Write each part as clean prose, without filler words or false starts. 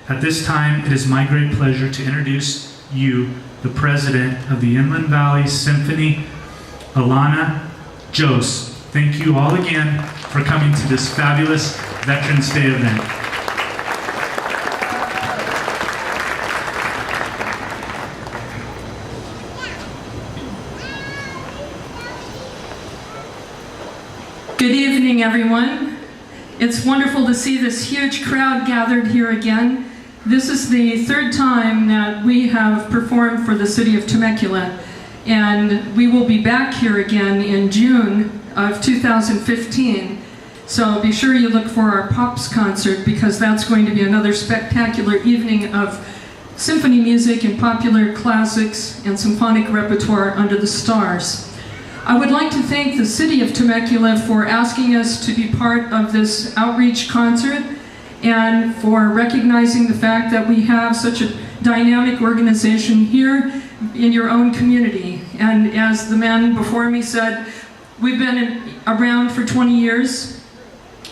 At this time, it is my great pleasure to introduce you, the president of the Inland Valley Symphony, Alana Jose. Thank you all again for coming to this fabulous Veterans Day event. Good evening, everyone. It's wonderful to see this huge crowd gathered here again. This is the third time that we have performed for the city of Temecula, and we will be back here again in June of 2015. So be sure you look for our Pops concert, because that's going to be another spectacular evening of symphony music and popular classics and symphonic repertoire under the stars. I would like to thank the city of Temecula for asking us to be part of this outreach concert and for recognizing the fact that we have such a dynamic organization here in your own community. And as the man before me said, we've been around for 20 years,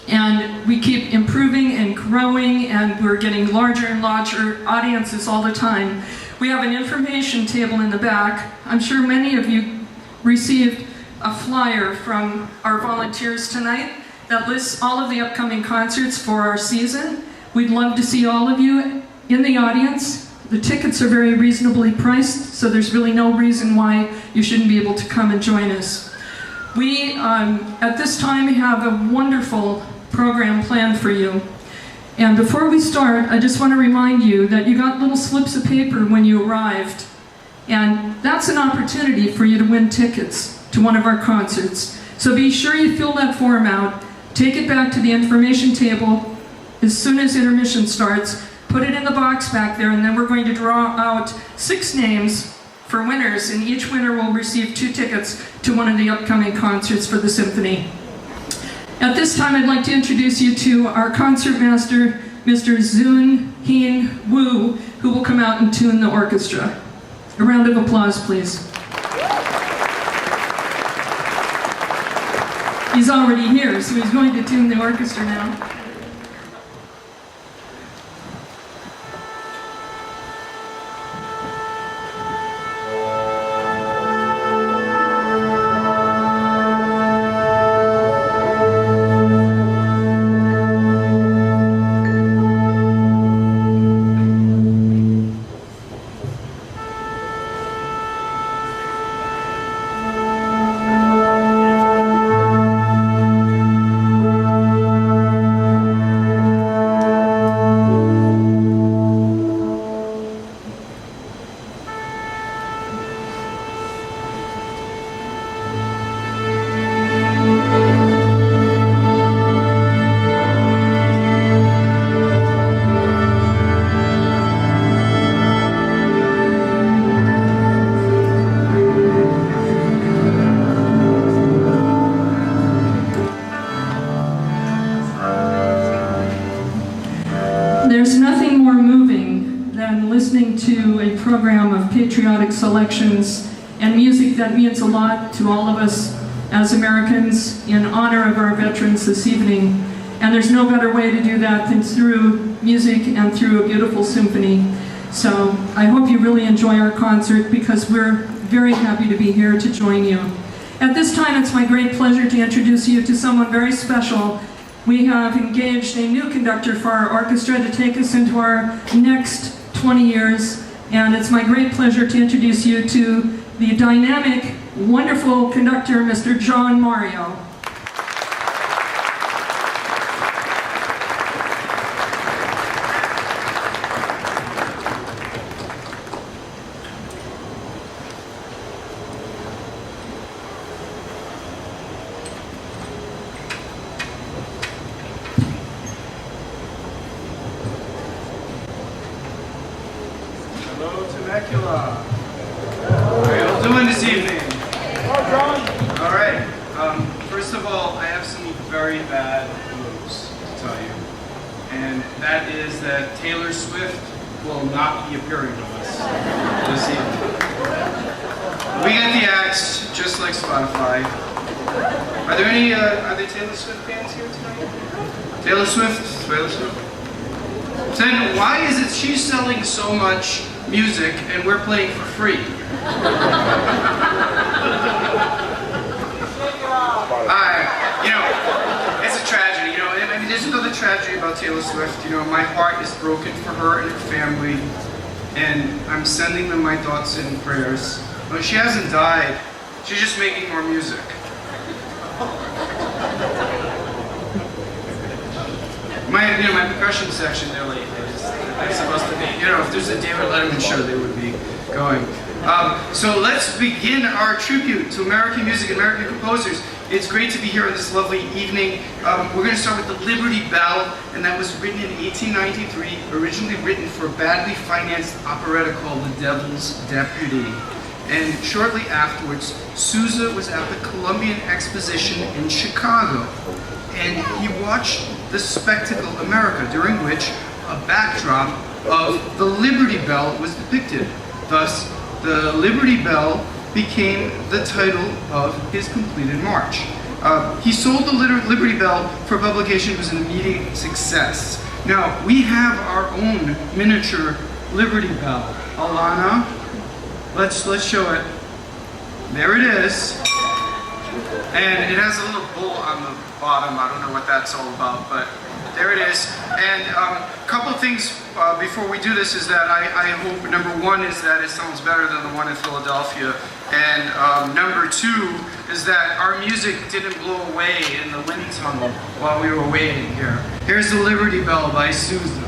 and we keep improving and growing, and we're getting larger and larger audiences all the time. We have an information table in the back. I'm sure many of you received a flyer from our volunteers tonight that lists all of the upcoming concerts for our season. We'd love to see all of you in the audience. The tickets are very reasonably priced, so there's really no reason why you shouldn't be able to come and join us. We, at this time, have a wonderful program planned for you. And before we start, I just want to remind you that you got little slips of paper when you arrived. And that's an opportunity for you to win tickets to one of our concerts. So be sure you fill that form out, take it back to the information table as soon as intermission starts, put it in the box back there, and then we're going to draw out 6 names for winners, and each winner will receive 2 tickets to one of the upcoming concerts for the symphony. At this time, I'd like to introduce you to our concertmaster, Mr. Zoon Heen Woo, who will come out and tune the orchestra. A round of applause, please. He's already here, so he's going to tune the orchestra now. There's nothing more moving than listening to a program of patriotic selections and music that means a lot to all of us as Americans in honor of our veterans this evening. And there's no better way to do that than through music and through a beautiful symphony. So I hope you really enjoy our concert, because we're very happy to be here to join you. At this time, it's my great pleasure to introduce you to someone very special. We have engaged a new conductor for our orchestra to take us into our next 20 years, and it's my great pleasure to introduce you to the dynamic, wonderful conductor, Mr. John Mario. Hello, Temecula. How are you all doing this evening? All right. First of all, I have some very bad news to tell you, and that is that Taylor Swift will not be appearing with us this evening. We get the acts just like Spotify. Are there any? Are there Taylor Swift fans here tonight? Taylor Swift. Then why is it she's selling so much music and we're playing for free? It's a tragedy, I mean, there's another tragedy about Taylor Swift. My heart is broken for her and her family, and I'm sending them my thoughts and prayers. But she hasn't died. She's just making more music. My percussion section, they're late. They're supposed to be, if there's a David Letterman show, they would be going. So let's begin our tribute to American music and American composers. It's great to be here on this lovely evening. We're going to start with the Liberty Bell, and that was written in 1893, originally written for a badly financed operetta called The Devil's Deputy. And shortly afterwards, Sousa was at the Columbian Exposition in Chicago, and he watched the spectacle America, during which a backdrop of the Liberty Bell was depicted. Thus, the Liberty Bell became the title of his completed march. He sold the Liberty Bell for publication. It was an immediate success. Now, we have our own miniature Liberty Bell. Alana, let's show it. There it is. And it has a little bull on the bottom. I don't know what that's all about, but there it is. And a couple of things before we do this is that I hope, number one, is that it sounds better than the one in Philadelphia. And number two is that our music didn't blow away in the wind tunnel while we were waiting here. Here's the Liberty Bell by Sousa.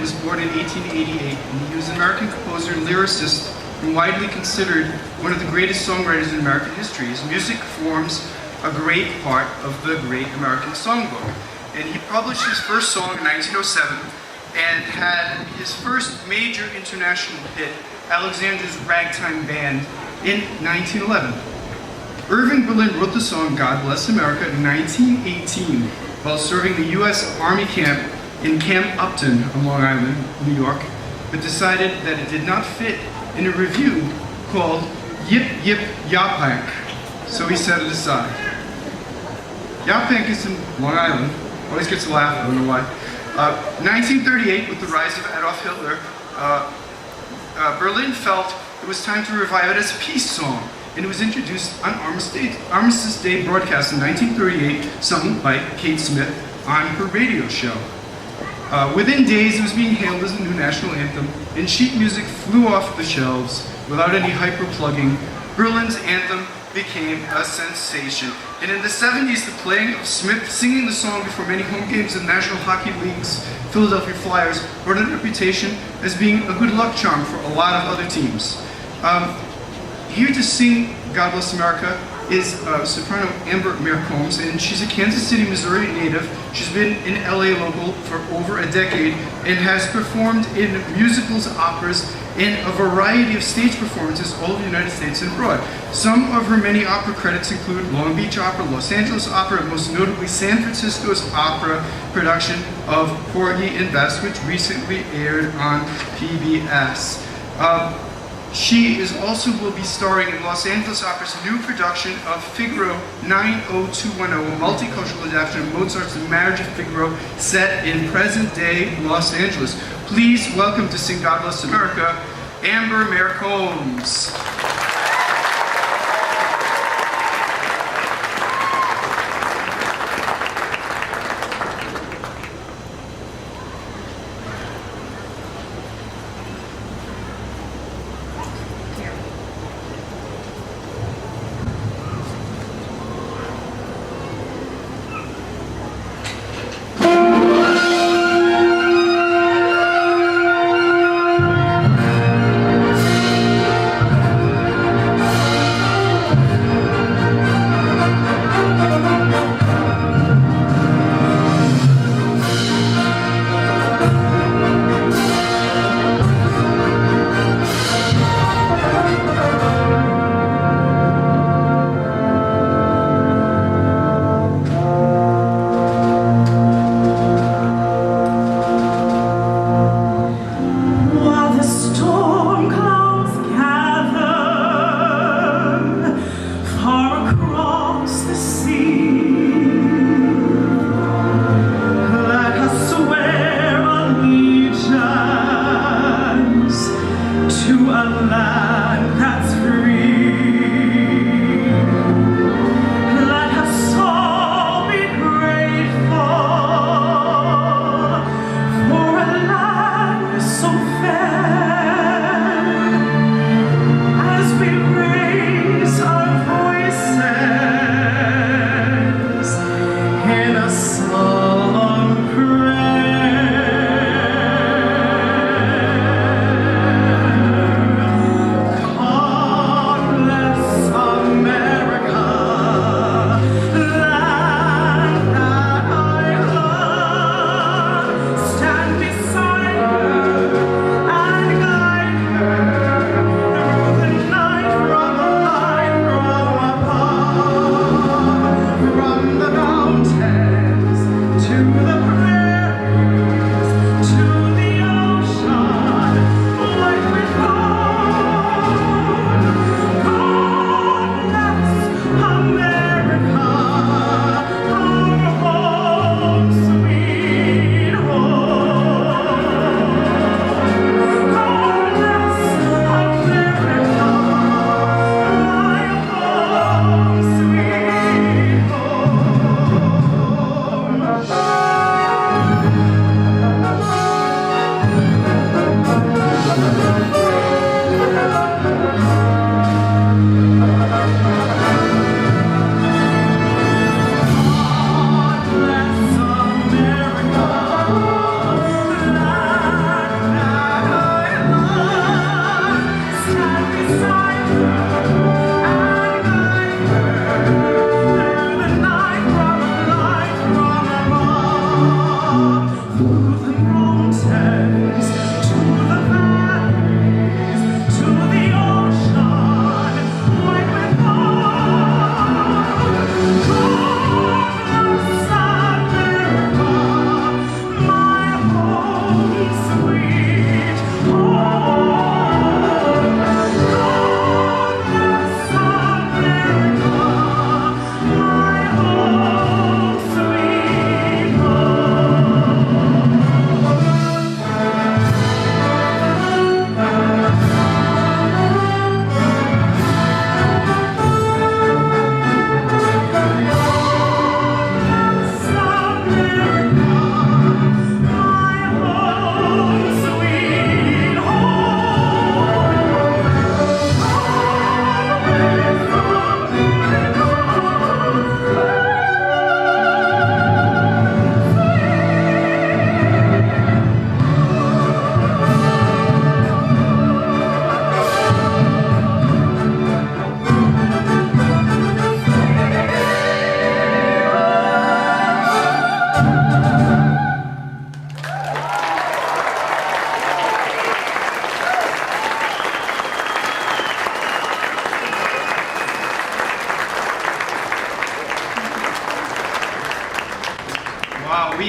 was born in 1888, and he was an American composer and lyricist and widely considered one of the greatest songwriters in American history. His music forms a great part of the great American songbook. And he published his first song in 1907 and had his first major international hit, Alexander's Ragtime Band, in 1911. Irving Berlin wrote the song God Bless America in 1918 while serving the U.S. Army camp in Camp Upton on Long Island, New York, but decided that it did not fit in a review called Yip Yip Yaphank, so he set it aside. Yaphank is in Long Island. Always gets a laugh, I don't know why. 1938, with the rise of Adolf Hitler, Berlin felt it was time to revive it as a peace song, and it was introduced on Armistice Day broadcast in 1938, sung by Kate Smith on her radio show. Within days, it was being hailed as the new national anthem, and sheet music flew off the shelves without any hyper-plugging. Berlin's anthem became a sensation. And in the 70s, the playing of Smith singing the song before many home games in National Hockey League's Philadelphia Flyers earned a reputation as being a good luck charm for a lot of other teams. Here to sing God Bless America is soprano Amber Combs, and she's a Kansas City, Missouri native. She's been in LA local for over a decade and has performed in musicals, operas, and a variety of stage performances all over the United States and abroad. Some of her many opera credits include Long Beach Opera, Los Angeles Opera, and most notably San Francisco's opera production of Porgy and Bess, which recently aired on PBS. She will be starring in Los Angeles Opera's new production of Figaro 90210, a multicultural adaptation of Mozart's The Marriage of Figaro set in present-day Los Angeles. Please welcome to sing God Bless America, Amber Combs.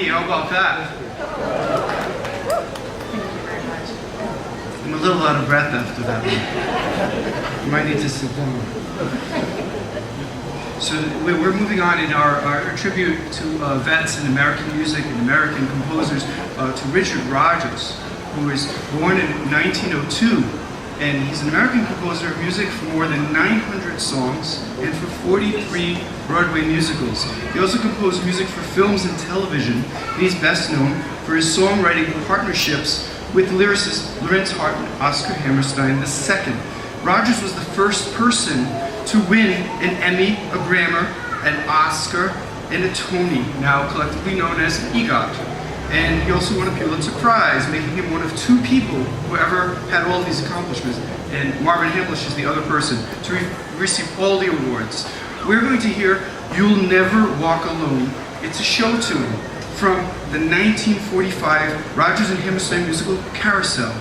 me. How about that? I'm a little out of breath after that one. You might need to sit down. So we're moving on in our tribute to vets in American music and American composers to Richard Rodgers, who was born in 1902. And he's an American composer of music for more than 900 songs and for 43 Broadway musicals. He also composed music for films and television, and he's best known for his songwriting partnerships with lyricists Lorenz Hart and Oscar Hammerstein II. Rodgers was the first person to win an Emmy, a Grammy, an Oscar, and a Tony, now collectively known as an EGOT. And he also won a Pulitzer Prize, making him one of 2 people who ever had all these accomplishments, and Marvin Hamlisch is the other person to receive all the awards. We're going to hear You'll Never Walk Alone. It's a show tune from the 1945 Rodgers and Hammerstein musical Carousel.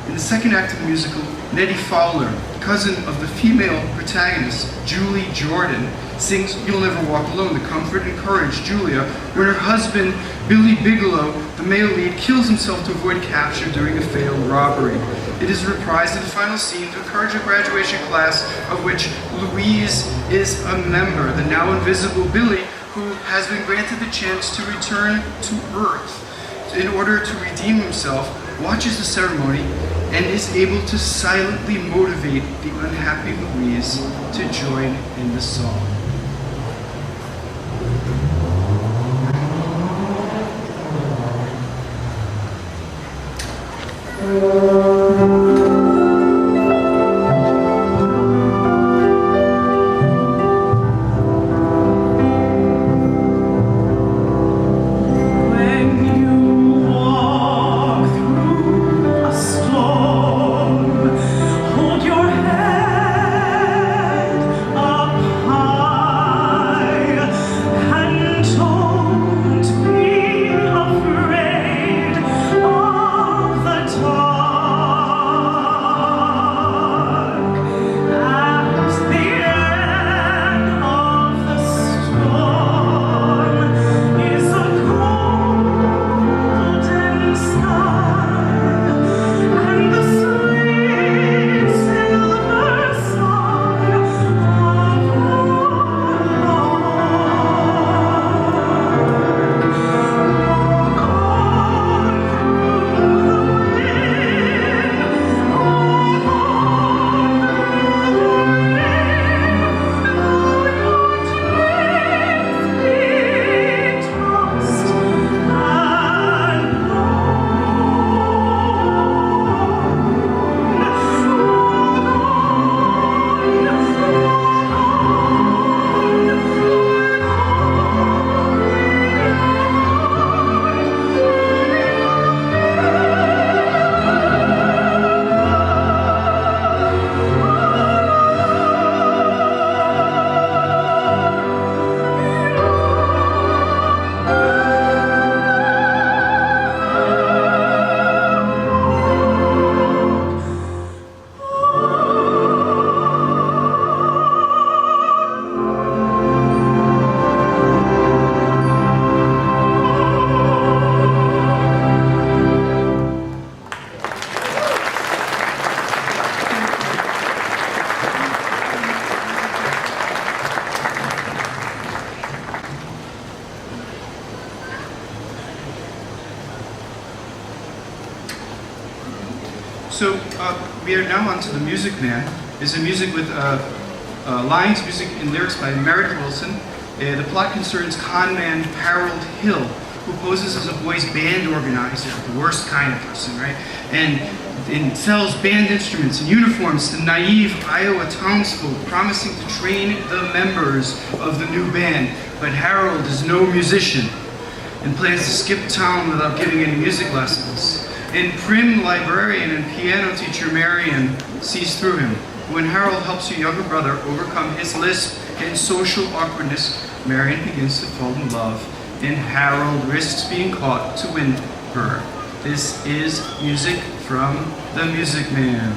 In the second act of the musical, Nettie Fowler, cousin of the female protagonist, Julie Jordan, sings You'll Never Walk Alone to comfort and encourage Julia when her husband, Billy Bigelow, the male lead, kills himself to avoid capture during a failed robbery. It is reprised in the final scene to encourage a graduation class of which Louise is a member. The now invisible Billy, who has been granted the chance to return to Earth in order to redeem himself, watches the ceremony and is able to silently motivate the unhappy Louise to join in the song. So we are now on to The Music Man. It's a music with lines, music, and lyrics by Merritt Wilson. The plot concerns con man Harold Hill, who poses as a boys band organizer, the worst kind of person, right? And sells band instruments and uniforms to naive Iowa townsfolk, promising to train the members of the new band. But Harold is no musician and plans to skip town without giving any music lessons. And prim librarian and piano teacher Marion sees through him. When Harold helps her younger brother overcome his lisp and social awkwardness, Marion begins to fall in love, and Harold risks being caught to win her. This is music from The Music Man.